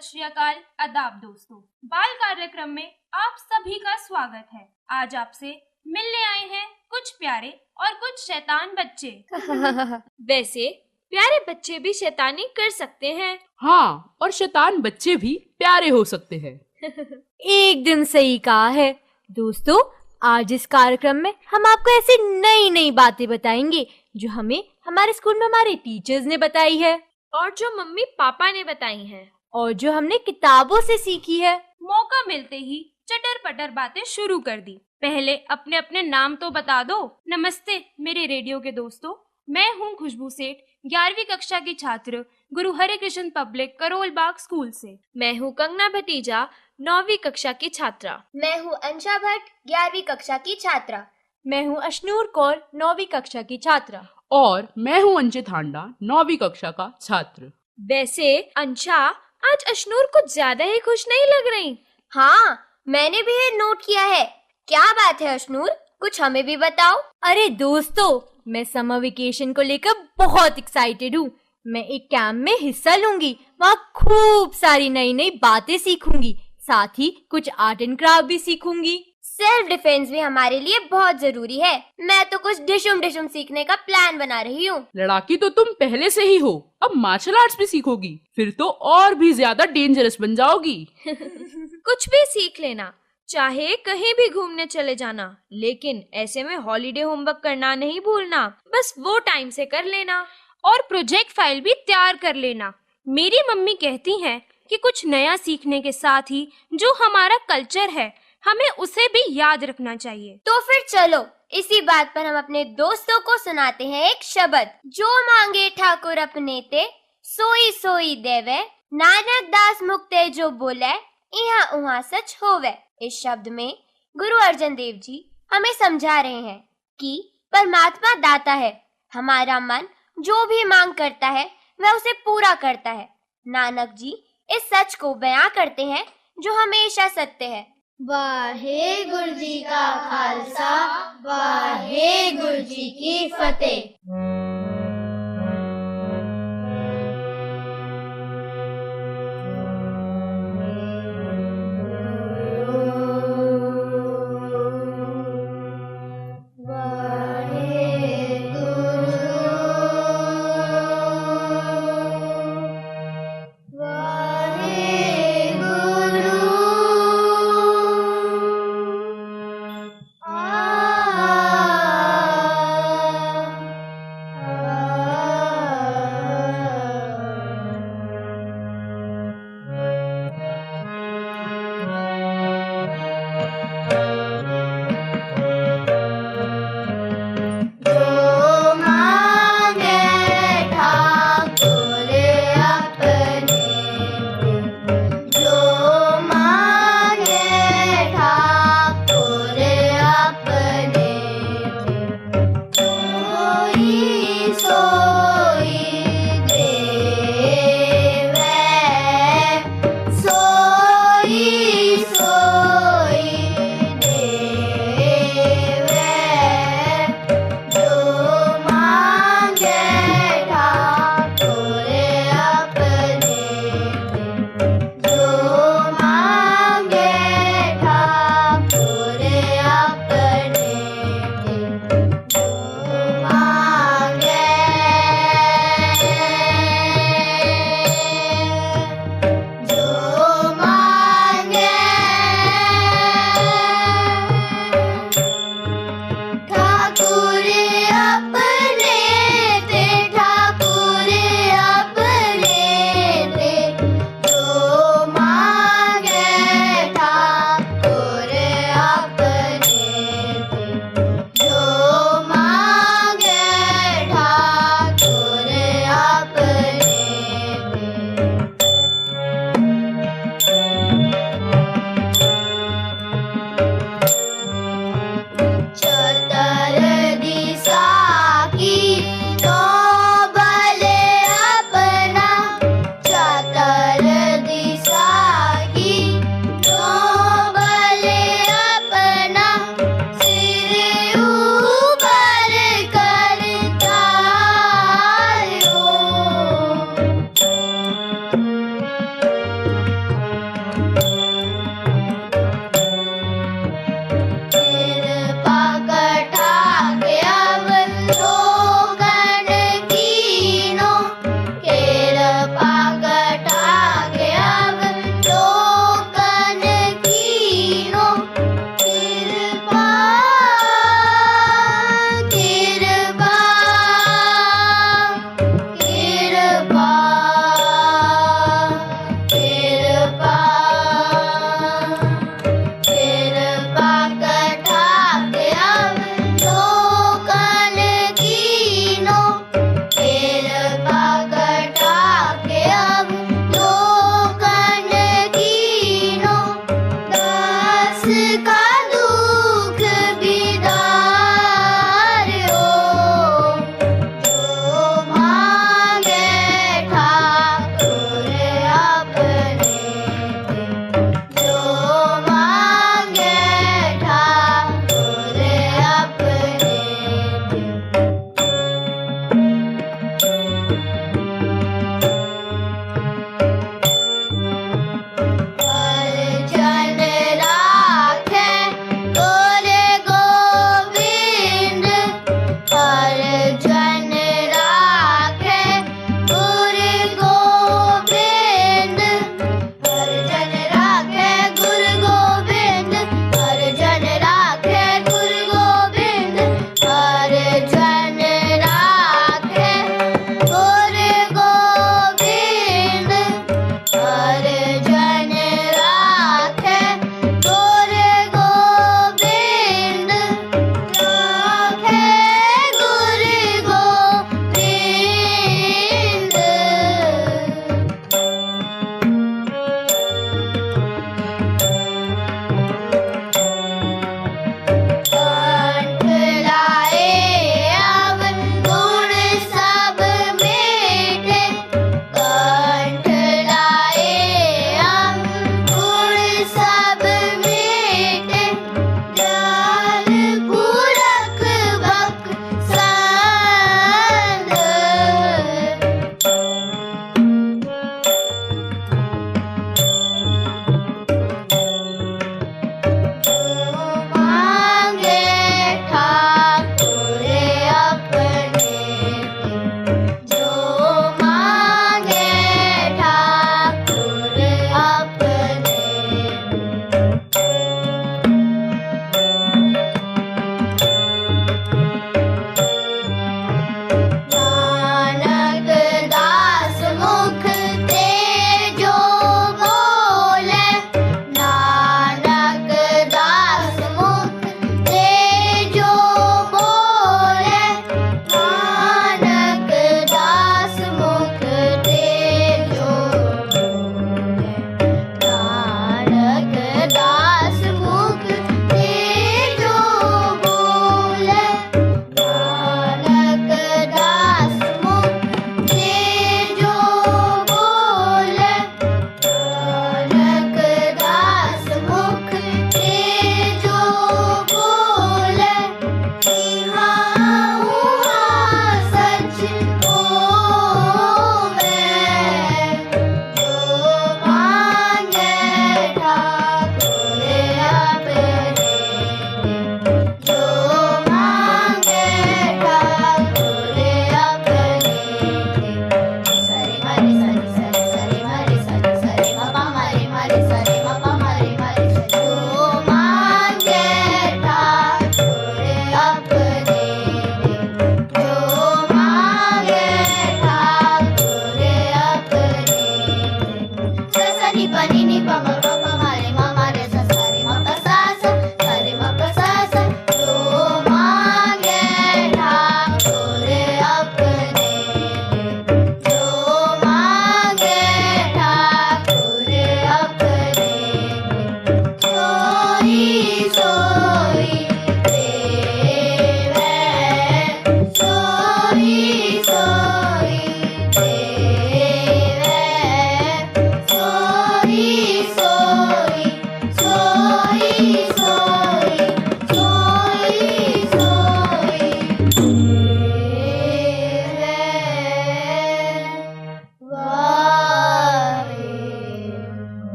सत श्री अकाल, आदाब दोस्तों। बाल कार्यक्रम में आप सभी का स्वागत है। आज आपसे मिलने आए हैं कुछ प्यारे और कुछ शैतान बच्चे। वैसे प्यारे बच्चे भी शैतानी कर सकते हैं। हाँ, और शैतान बच्चे भी प्यारे हो सकते हैं। एकदम सही कहा है। दोस्तों, आज इस कार्यक्रम में हम आपको ऐसी नई नई बातें बताएंगे जो हमें हमारे स्कूल में हमारे टीचर्स ने बताई है और जो मम्मी पापा ने बताई हैं और जो हमने किताबों से सीखी है। मौका मिलते ही चटर पटर बातें शुरू कर दी। पहले अपने अपने नाम तो बता दो। नमस्ते मेरे रेडियो के दोस्तों, मैं हूँ खुशबू सेठ, 11वीं कक्षा की छात्र, गुरु हरे कृष्ण पब्लिक करोल बाग स्कूल से। मैं हूँ कंगना भतीजा, 9वीं कक्षा की छात्रा। मैं हूँ अंशा भट्ट, 11वीं कक्षा की छात्रा। मैं हूँ अशनूर कौर, 9वीं कक्षा की छात्रा। और मैं हूँ अंशित हांडा, 9वीं कक्षा का छात्र। वैसे अंशा, आज अशनूर कुछ ज्यादा ही खुश नहीं लग रही। हाँ, मैंने भी ये नोट किया है। क्या बात है अशनूर, कुछ हमें भी बताओ। अरे दोस्तों, मैं समर वेकेशन को लेकर बहुत एक्साइटेड हूँ। मैं एक कैंप में हिस्सा लूंगी, वहाँ खूब सारी नई नई बातें सीखूंगी, साथ ही कुछ आर्ट एंड क्राफ्ट भी सीखूंगी। सेल्फ डिफेंस भी हमारे लिए बहुत जरूरी है। मैं तो कुछ डिशुम सीखने का प्लान बना रही हूँ। लड़ाकी तो तुम पहले से ही हो, अब मार्शल आर्ट्स भी सीखोगी, फिर तो और भी ज्यादा डेंजरस बन जाओगी। कुछ भी सीख लेना, चाहे कहीं भी घूमने चले जाना, लेकिन ऐसे में हॉलीडे होमवर्क करना नहीं भूलना। बस वो टाइम से कर लेना और प्रोजेक्ट फाइल भी तैयार कर लेना। मेरी मम्मी कहती हैं कि कुछ नया सीखने के साथ ही जो हमारा कल्चर है हमें उसे भी याद रखना चाहिए। तो फिर चलो इसी बात पर हम अपने दोस्तों को सुनाते हैं एक शब्द। जो मांगे ठाकुर अपने ते, सोई सोई देवे, नानक दास मुक्ते जो बोले, यहाँ उहाँ सच होवे। इस शब्द में गुरु अर्जन देव जी हमें समझा रहे हैं कि परमात्मा दाता है। हमारा मन जो भी मांग करता है वह उसे पूरा करता है। नानक जी इस सच को बयां करते हैं जो हमेशा सत्य है। वाहेगुरु जी का खालसा, वाहेगुरु जी की फतेह।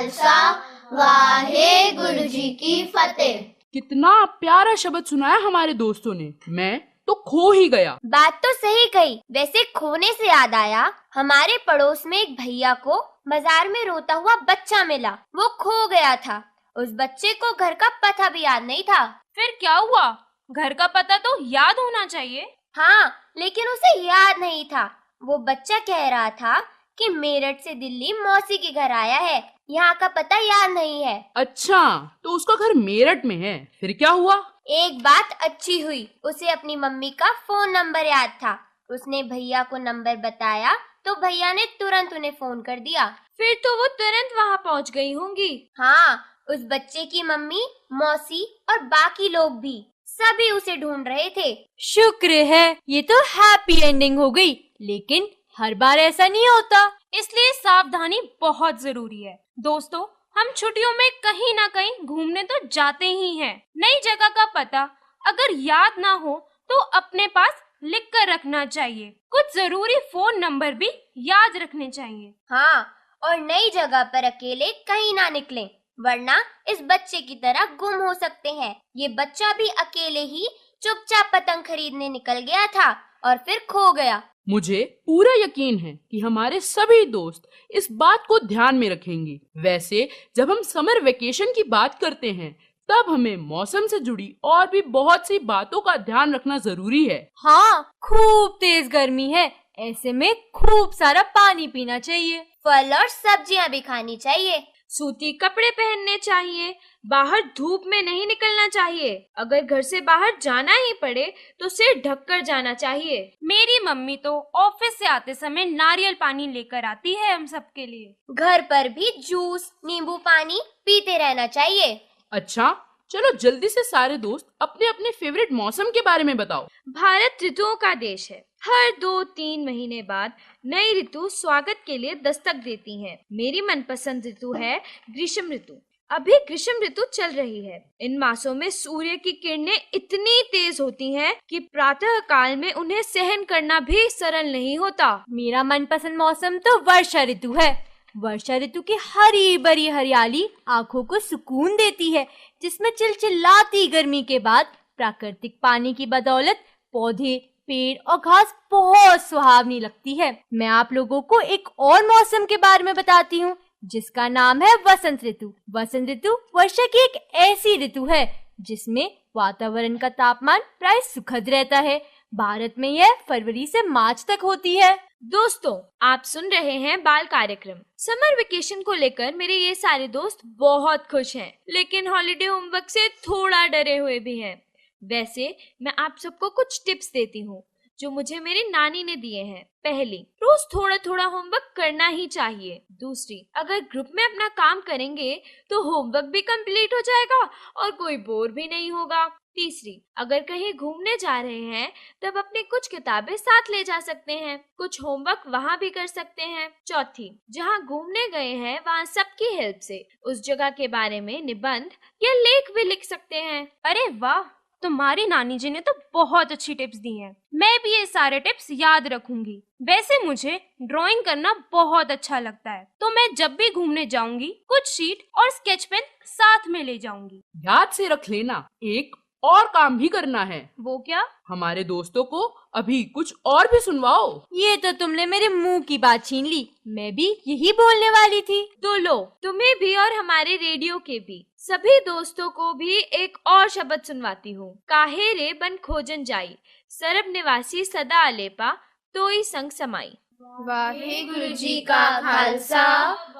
खालसा, वाहेगुरु जी की फतेह। कितना प्यारा शब्द सुनाया हमारे दोस्तों ने, मैं तो खो ही गया। बात तो सही कही। वैसे खोने से याद आया, हमारे पड़ोस में एक भैया को बाजार में रोता हुआ बच्चा मिला। वो खो गया था। उस बच्चे को घर का पता भी याद नहीं था। फिर क्या हुआ? घर का पता तो याद होना चाहिए। हाँ, लेकिन उसे याद नहीं था। वो बच्चा कह रहा था कि मेरठ से दिल्ली मौसी के घर आया है, यहाँ का पता याद नहीं है। अच्छा, तो उसका घर मेरठ में है। फिर क्या हुआ? एक बात अच्छी हुई, उसे अपनी मम्मी का फोन नंबर याद था। उसने भैया को नंबर बताया तो भैया ने तुरंत उन्हें फोन कर दिया। फिर तो वो तुरंत वहाँ पहुँच गई होंगी। हाँ, उस बच्चे की मम्मी, मौसी और बाकी लोग भी सभी उसे ढूंढ रहे थे। शुक्र है, ये तो हैप्पी एंडिंग हो गई। लेकिन हर बार ऐसा नहीं होता, इसलिए सावधानी बहुत जरूरी है। दोस्तों, हम छुट्टियों में कहीं ना कहीं घूमने तो जाते ही हैं। नई जगह का पता अगर याद ना हो तो अपने पास लिख कर रखना चाहिए। कुछ जरूरी फोन नंबर भी याद रखने चाहिए। हाँ, और नई जगह पर अकेले कहीं ना निकलें, वरना इस बच्चे की तरह गुम हो सकते हैं। ये बच्चा भी अकेले ही चुपचाप पतंग खरीदने निकल गया था और फिर खो गया। मुझे पूरा यकीन है कि हमारे सभी दोस्त इस बात को ध्यान में रखेंगे। वैसे जब हम समर वेकेशन की बात करते हैं तब हमें मौसम से जुड़ी और भी बहुत सी बातों का ध्यान रखना जरूरी है। हाँ, खूब तेज गर्मी है, ऐसे में खूब सारा पानी पीना चाहिए। फल और सब्जियां भी खानी चाहिए। सूती कपड़े पहनने चाहिए। बाहर धूप में नहीं निकलना चाहिए। अगर घर से बाहर जाना ही पड़े तो सिर ढककर जाना चाहिए। मेरी मम्मी तो ऑफिस से आते समय नारियल पानी लेकर आती है हम सबके लिए। घर पर भी जूस, नींबू पानी पीते रहना चाहिए। अच्छा, चलो जल्दी से सारे दोस्त अपने अपने फेवरेट मौसम के बारे में बताओ। भारत ऋतुओं का देश है। हर 2-3 महीने बाद नई ऋतु स्वागत के लिए दस्तक देती हैं। मेरी मनपसंद ऋतु है ग्रीष्म ऋतु। अभी ग्रीष्म ऋतु चल रही है। इन मासों में सूर्य की किरणें इतनी तेज होती हैं कि प्रातः काल में उन्हें सहन करना भी सरल नहीं होता। मेरा मनपसंद मौसम तो वर्षा ऋतु है। वर्षा ऋतु की हरी भरी हरियाली आंखों को सुकून देती है, जिसमें चिलचिलाती गर्मी के बाद प्राकृतिक पानी की बदौलत पौधे, पेड़ और घास बहुत सुहावनी लगती है। मैं आप लोगों को एक और मौसम के बारे में बताती हूँ, जिसका नाम है वसंत ऋतु। वसंत ऋतु वर्षा की एक ऐसी ऋतु है जिसमें वातावरण का तापमान प्राय सुखद रहता है। भारत में यह फरवरी से मार्च तक होती है। दोस्तों, आप सुन रहे हैं बाल कार्यक्रम। समर वेकेशन को लेकर मेरे ये सारे दोस्त बहुत खुश हैं, लेकिन हॉलिडे होमवर्क से थोड़ा डरे हुए भी हैं। वैसे मैं आप सबको कुछ टिप्स देती हूँ जो मुझे मेरी नानी ने दिए हैं। पहली, रोज थोड़ा थोड़ा होमवर्क करना ही चाहिए। दूसरी, अगर ग्रुप में अपना काम करेंगे तो होमवर्क भी कंप्लीट हो जाएगा और कोई बोर भी नहीं होगा। तीसरी, अगर कहीं घूमने जा रहे हैं तब अपनी कुछ किताबें साथ ले जा सकते हैं, कुछ होमवर्क वहाँ भी कर सकते हैं। चौथी, जहाँ घूमने गए हैं वहाँ सबकी हेल्प से उस जगह के बारे में निबंध या लेख भी लिख सकते हैं। अरे वाह, तुम्हारी नानी जी ने तो बहुत अच्छी टिप्स दी हैं। मैं भी ये सारे टिप्स याद रखूंगी। वैसे मुझे ड्राइंग करना बहुत अच्छा लगता है, तो मैं जब भी घूमने जाऊंगी कुछ शीट और स्केच पेन साथ में ले जाऊंगी। याद से रख लेना, एक और काम भी करना है। वो क्या? हमारे दोस्तों को अभी कुछ और भी सुनवाओ। ये तो तुमने मेरे मुंह की बात छीन ली, मैं भी यही बोलने वाली थी। तो लो, तुम्हें भी और हमारे रेडियो के भी सभी दोस्तों को भी एक और शब्द सुनवाती हूँ। काहे रे बन खोजन जाई, सरब निवासी सदा अलेपा, तोई संग समाई। वाहेगुरु जी का खालसा,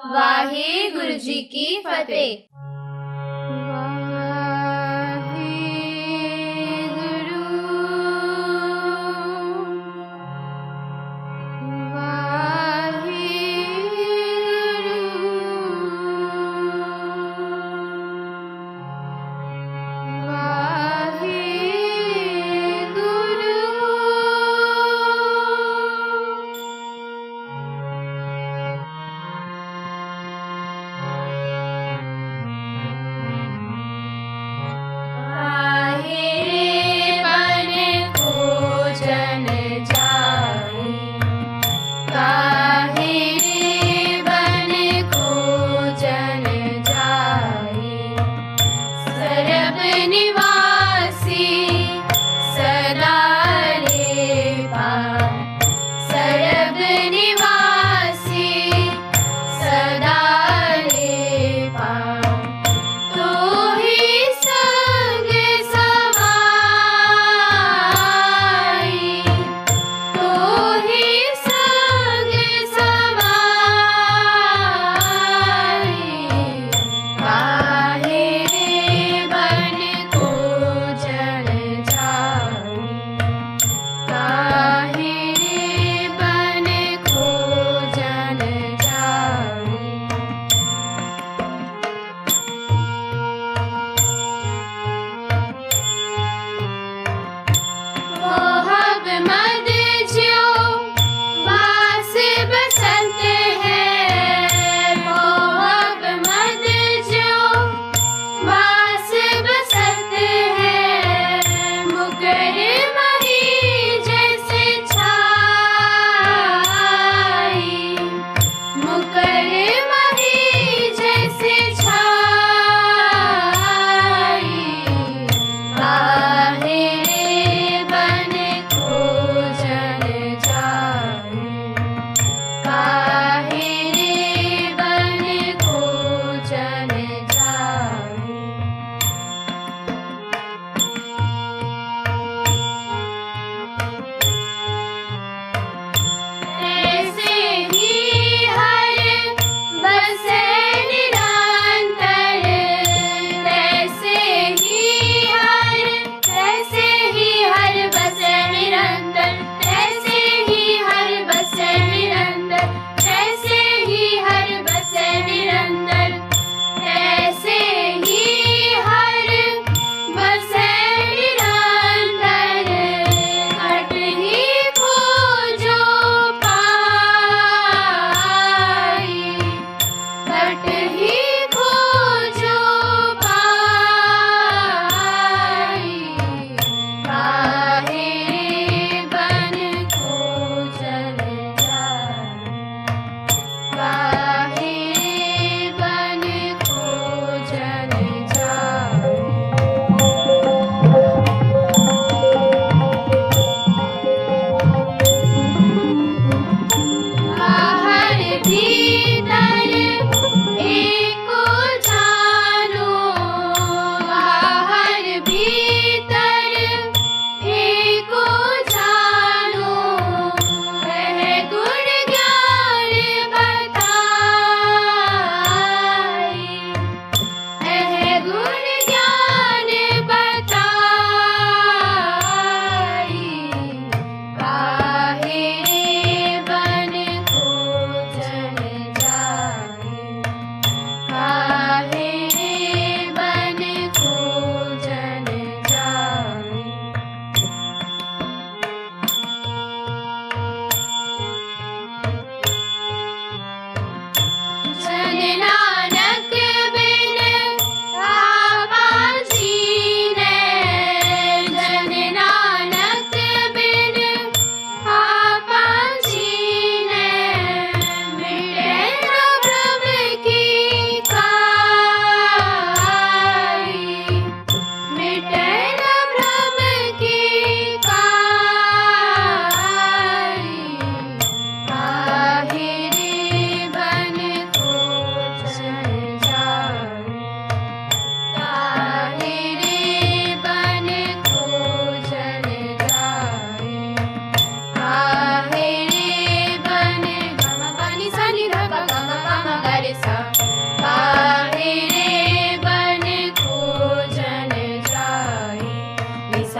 वाहेगुरु जी की फतेह।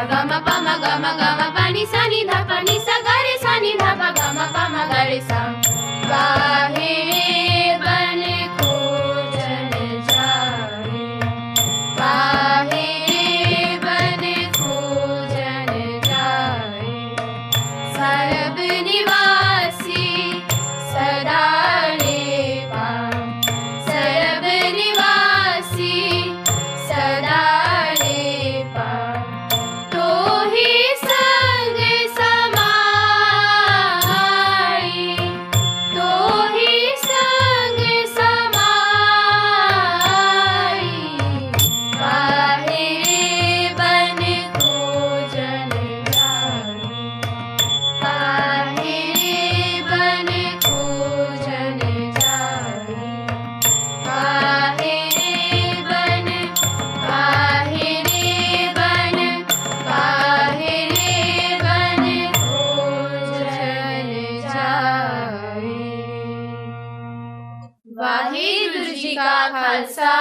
सा गा मा पा मा गा पा नि सा नि धा पा नि सा गा रे सा नि धा पा मा गा रे सा। गाहे बन खोजन जाए, गाहे बन खोजन जाए, सरब निवासी सदा लेपा, सरब निवासी सदा लेपा, तो ही संग समाई, तो ही संग समाई, गाहे बन खोजन जाए, गाहे बन खोजन जाए, गाहे बन, गाहे बन, गाहे बन खोजन जाए। वाहिगुरु जी का खालसा,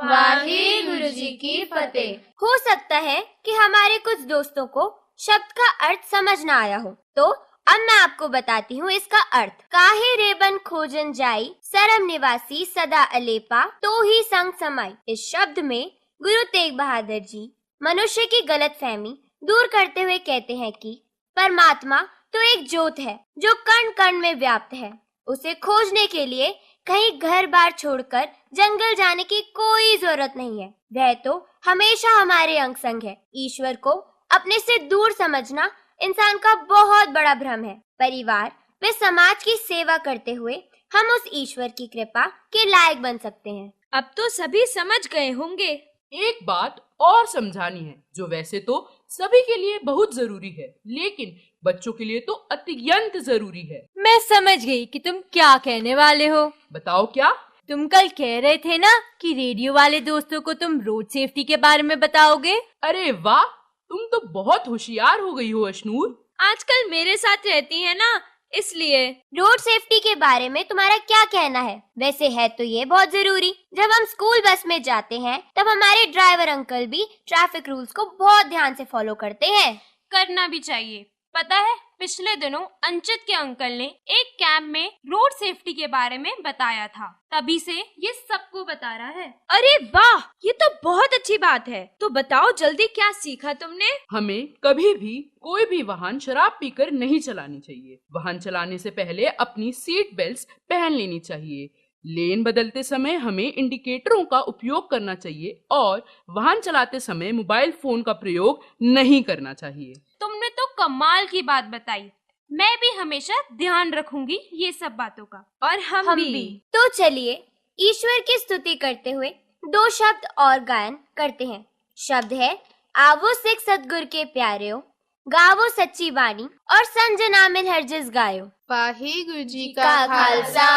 वाहिगुरु जी की फतेह। हो सकता है कि हमारे कुछ दोस्तों को शब्द का अर्थ समझ ना आया हो, तो अब मैं आपको बताती हूँ इसका अर्थ। काहे रेबन खोजन जाई, सरम निवासी सदा अलेपा, तो ही संग समाई। इस शब्द में गुरु तेग बहादुर जी मनुष्य की गलतफहमी दूर करते हुए कहते हैं कि परमात्मा तो एक ज्योत है जो कण कण में व्याप्त है। उसे खोजने के लिए कहीं घर बार छोड़कर जंगल जाने की कोई जरूरत नहीं है। वह तो हमेशा हमारे अंग संग है। ईश्वर को अपने से दूर समझना इंसान का बहुत बड़ा भ्रम है। परिवार व समाज की सेवा करते हुए हम उस ईश्वर की कृपा के लायक बन सकते हैं। अब तो सभी समझ गए होंगे। एक बात और समझानी है जो वैसे तो सभी के लिए बहुत जरूरी है, लेकिन बच्चों के लिए तो अत्यंत जरूरी है। मैं समझ गई कि तुम क्या कहने वाले हो। बताओ क्या? तुम कल कह रहे थे ना कि रेडियो वाले दोस्तों को तुम रोड सेफ्टी के बारे में बताओगे। अरे वाह, तुम तो बहुत होशियार हो गई हो अशनूर। आजकल मेरे साथ रहती है ना, इसलिए। रोड सेफ्टी के बारे में तुम्हारा क्या कहना है? वैसे है तो ये बहुत जरूरी। जब हम स्कूल बस में जाते हैं तब हमारे ड्राइवर अंकल भी ट्रैफिक रूल्स को बहुत ध्यान से फॉलो करते हैं। करना भी चाहिए। पता है, पिछले दिनों अंचित के अंकल ने एक कैंप में रोड सेफ्टी के बारे में बताया था, तभी से ये सबको बता रहा है। अरे वाह, ये तो बहुत अच्छी बात है। तो बताओ जल्दी, क्या सीखा तुमने? हमें कभी भी कोई भी वाहन शराब पीकर नहीं चलानी चाहिए। वाहन चलाने से पहले अपनी सीट बेल्ट पहन लेनी चाहिए। लेन बदलते समय हमें इंडिकेटरों का उपयोग करना चाहिए और वाहन चलाते समय मोबाइल फोन का प्रयोग नहीं करना चाहिए। तुमने तो कमाल की बात बताई। मैं भी हमेशा ध्यान रखूंगी ये सब बातों का। और हम भी। तो चलिए ईश्वर की स्तुति करते हुए दो शब्द और गायन करते हैं। शब्द है, आवो सिख सतगुर के प्यारेओ, गावो सच्ची बानी और संजना मिल हरजिस गायो। वाहिगुरु जी का खालसा,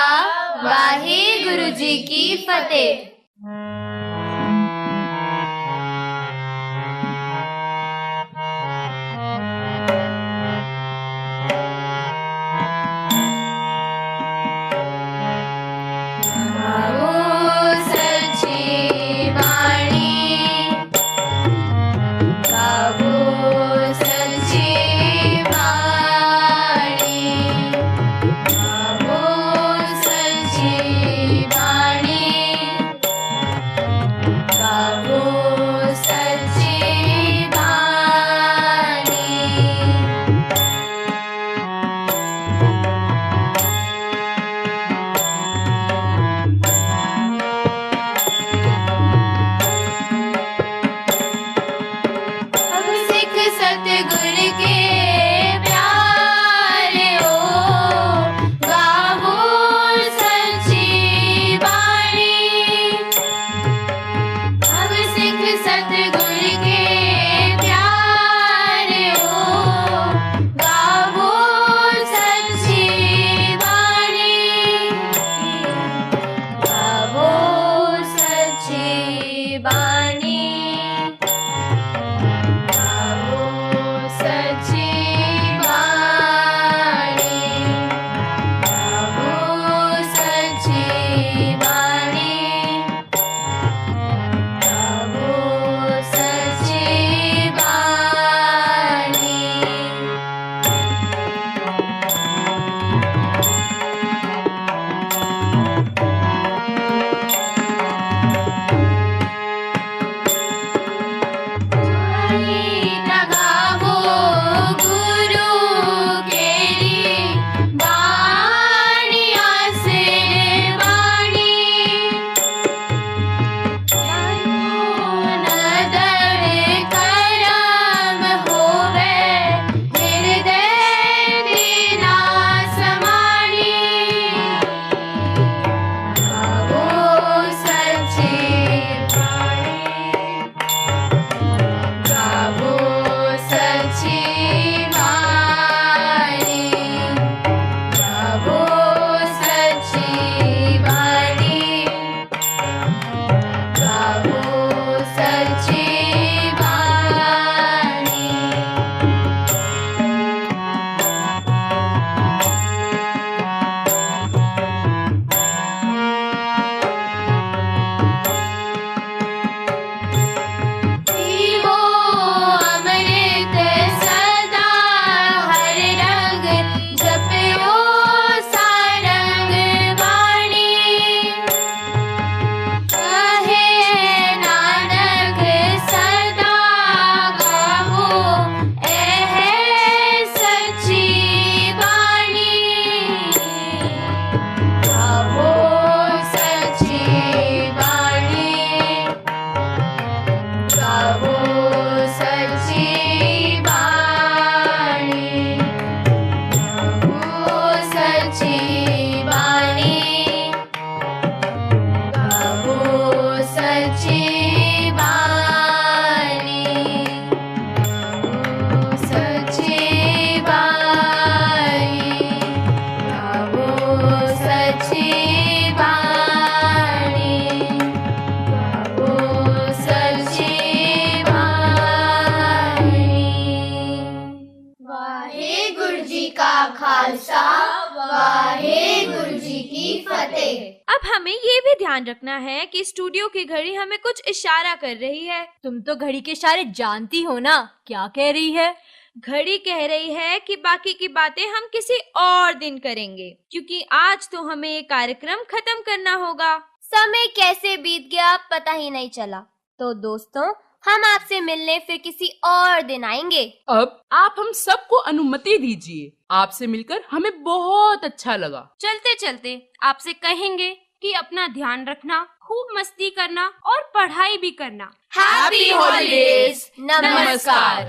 वाहिगुरु जी की फतेह। बानी, गावो सच्ची खालसा वाहेगुरु जी की फतेह। अब हमें ये भी ध्यान रखना है कि स्टूडियो की घड़ी हमें कुछ इशारा कर रही है। तुम तो घड़ी के इशारे जानती हो ना, क्या कह रही है? घड़ी कह रही है कि बाकी की बातें हम किसी और दिन करेंगे, क्योंकि आज तो हमें ये कार्यक्रम खत्म करना होगा। समय कैसे बीत गया पता ही नहीं चला। तो दोस्तों, हम आपसे मिलने फिर किसी और दिन आएंगे। अब आप हम सबको अनुमति दीजिए। आपसे मिलकर हमें बहुत अच्छा लगा। चलते चलते आपसे कहेंगे कि अपना ध्यान रखना, खूब मस्ती करना और पढ़ाई भी करना। Happy holidays. नमस्कार।